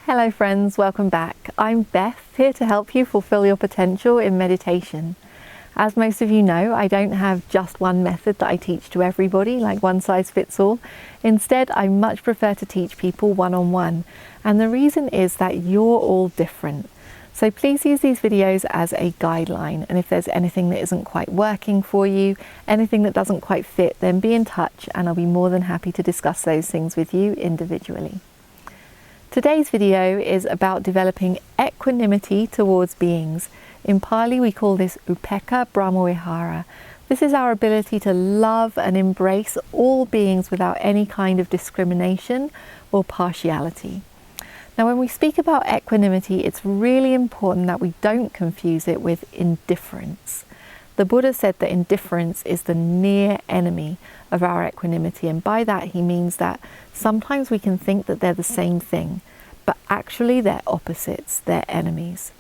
Hello friends, welcome back. I'm Beth, here to help you fulfill your potential in meditation. As most of you know, I don't have just one method that I teach to everybody, like one size fits all. Instead, I much prefer to teach people one-on-one. And the reason is that you're all different. So please use these videos as a guideline. And if there's anything that isn't quite working for you, anything that doesn't quite fit, then be in touch and I'll be more than happy to discuss those things with you individually. Today's video is about developing equanimity towards beings. In Pali, we call this upekkha brahmavihara. This is our ability to love and embrace all beings without any kind of discrimination or partiality. Now, when we speak about equanimity, it's really important that we don't confuse it with indifference. The Buddha said that indifference is the near enemy of our equanimity, and by that he means that sometimes we can think that they're the same thing, but actually they're opposites, they're enemies.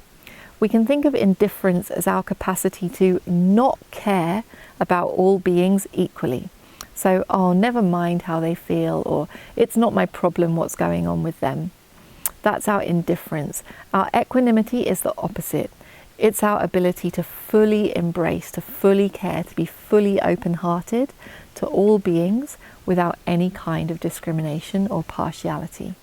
We can think of indifference as our capacity to not care about all beings equally. So, oh, never mind how they feel, or it's not my problem what's going on with them. That's our indifference. Our equanimity is the opposite. It's our ability to fully embrace, to fully care, to be fully open-hearted to all beings without any kind of discrimination or partiality.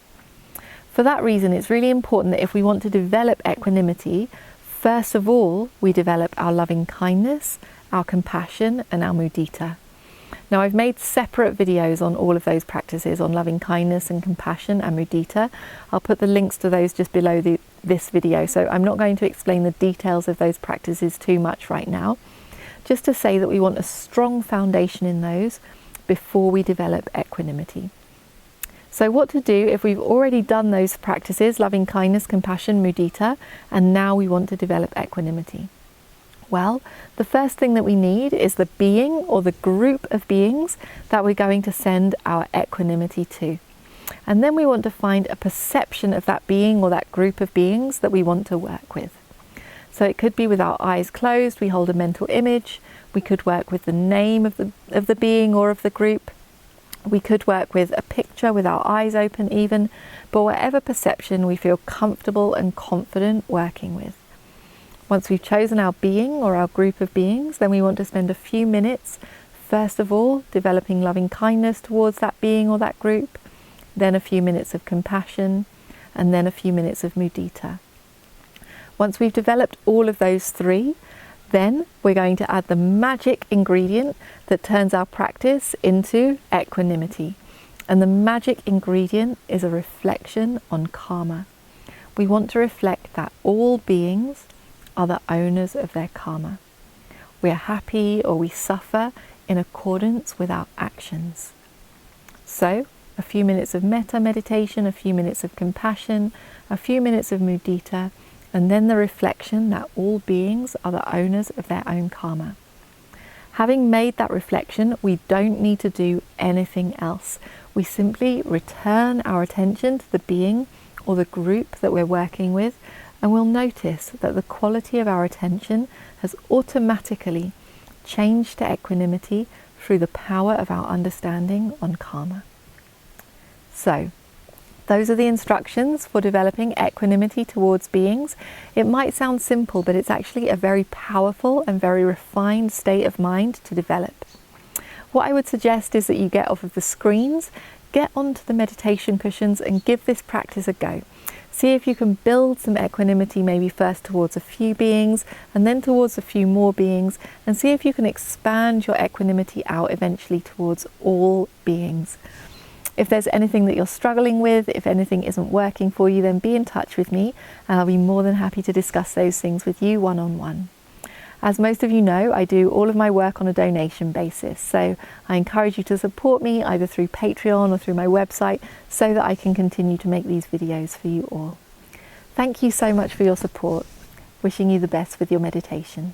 For that reason, it's really important that if we want to develop equanimity, first of all, we develop our loving kindness, our compassion, and our mudita. Now, I've made separate videos on all of those practices, on loving kindness and compassion and mudita. I'll put the links to those just below this video, so I'm not going to explain the details of those practices too much right now. Just to say that we want a strong foundation in those before we develop equanimity. So what to do if we've already done those practices, loving kindness, compassion, mudita, and now we want to develop equanimity? Well, the first thing that we need is the being or the group of beings that we're going to send our equanimity to. And then we want to find a perception of that being or that group of beings that we want to work with. So it could be with our eyes closed, we hold a mental image. We could work with the name of the being or of the group. We could work with a picture with our eyes open even, but whatever perception we feel comfortable and confident working with. Once we've chosen our being or our group of beings, then we want to spend a few minutes, first of all, developing loving kindness towards that being or that group, then a few minutes of compassion, and then a few minutes of mudita. Once we've developed all of those three, then we're going to add the magic ingredient that turns our practice into equanimity. And the magic ingredient is a reflection on karma. We want to reflect that all beings are the owners of their karma. We are happy or we suffer in accordance with our actions. So, a few minutes of metta meditation, a few minutes of compassion, a few minutes of mudita, and then the reflection that all beings are the owners of their own karma. Having made that reflection, we don't need to do anything else. We simply return our attention to the being or the group that we're working with, and we'll notice that the quality of our attention has automatically changed to equanimity through the power of our understanding on karma. So, those are the instructions for developing equanimity towards beings. It might sound simple, but it's actually a very powerful and very refined state of mind to develop. What I would suggest is that you get off of the screens, get onto the meditation cushions and give this practice a go. See if you can build some equanimity, maybe first towards a few beings and then towards a few more beings, and see if you can expand your equanimity out eventually towards all beings. If there's anything that you're struggling with, if anything isn't working for you, then be in touch with me and I'll be more than happy to discuss those things with you one-on-one. As most of you know, I do all of my work on a donation basis, so I encourage you to support me either through Patreon or through my website so that I can continue to make these videos for you all. Thank you so much for your support. Wishing you the best with your meditation.